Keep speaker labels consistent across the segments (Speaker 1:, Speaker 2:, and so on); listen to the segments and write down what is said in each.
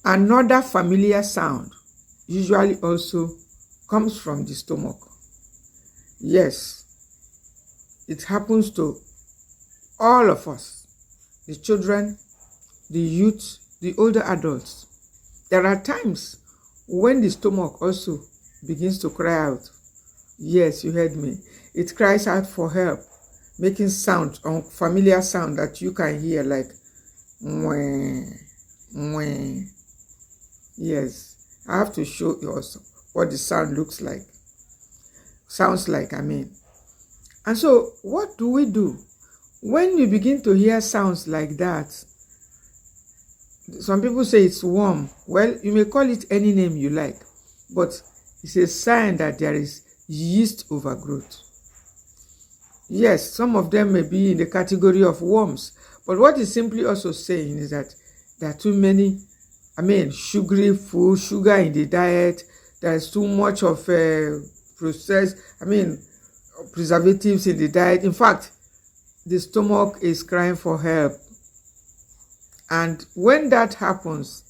Speaker 1: Another familiar sound usually also comes from the stomach. Yes, it happens to all of us, the children, the youth, the older adults. There are times when the stomach also begins to cry out. Yes, you heard me. It cries out for help, making sound, unfamiliar sound that you can hear, like mwah, mwah. Yes, I have to show you also what the sound looks like. Sounds like, I mean. And so, what do we do? When you begin to hear sounds like that, some people say it's warm. Well, you may call it any name you like, but it's a sign that there is yeast overgrowth. Yes, some of them may be in the category of worms, but what it's simply also saying is that there are too many, sugary food, sugar in the diet. There's too much of preservatives in the diet. In fact, the stomach is crying for help. And when that happens,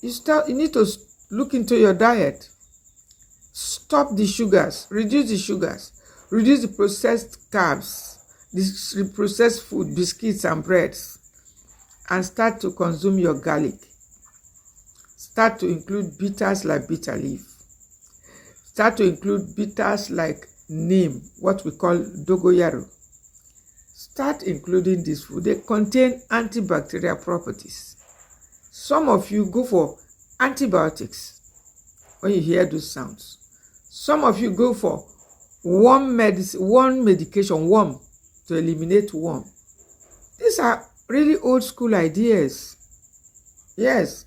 Speaker 1: you need to look into your diet. Stop the sugars, reduce the processed carbs, the processed food, biscuits and breads, and start to consume your garlic. Start to include bitters like bitter leaf. Start to include bitters like neem, what we call dogoyaro. Start including this food. They contain antibacterial properties. Some of you go for antibiotics when you hear those sounds. Some of you go for worm medication to eliminate worm. These are really old school ideas. Yes,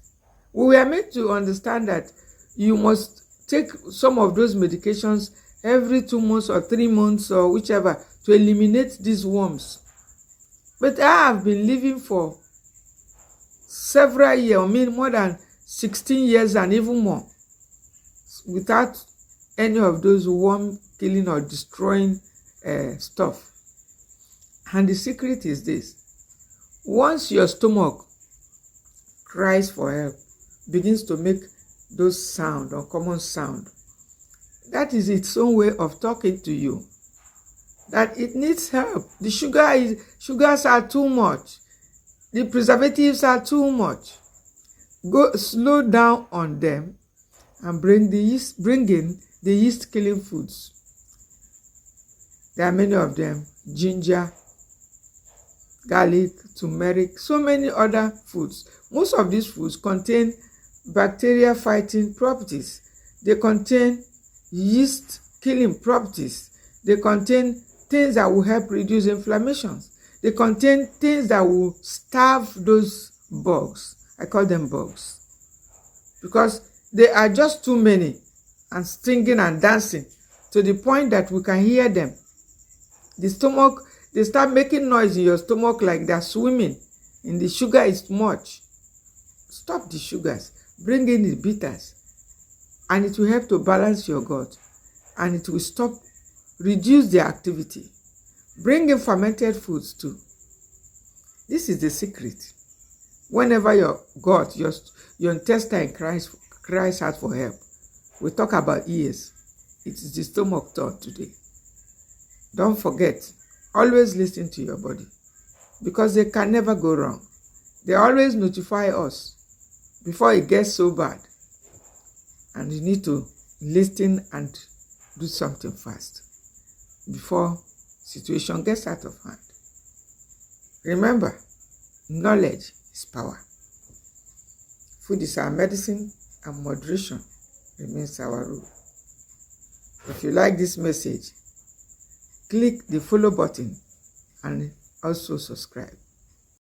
Speaker 1: we were made to understand that you must take some of those medications every 2 months or 3 months or whichever to eliminate these worms. But I have been living for several years, more than 16 years and even more, without any of those worm killing or destroying stuff. And the secret is this: once your stomach cries for help, begins to make those sound, uncommon sound, that is its own way of talking to you, that it needs help. The sugars are too much. The preservatives are too much. Go slow down on them and bring in the yeast killing foods. There are many of them: ginger, garlic, turmeric, so many other foods. Most of these foods contain bacteria fighting properties. They contain yeast killing properties. They contain things that will help reduce inflammations. They contain things that will starve those bugs. I call them bugs because they are just too many and stinging and dancing to the point that we can hear them. The stomach, they start making noise in your stomach like they're swimming in the sugar is much. Stop the sugars, bring in the bitters, and it will help to balance your gut, and it will reduce their activity. Bring in fermented foods too. This is the secret. Whenever your gut, your intestine cries out for help, we talk about ears. It is the stomach thought today. Don't forget, always listen to your body, because they can never go wrong. They always notify us before it gets so bad, and you need to listen and do something fast before situation gets out of hand. Remember, knowledge is power. Food is our medicine, and moderation remains our rule. If you like this message, click the follow button and also subscribe.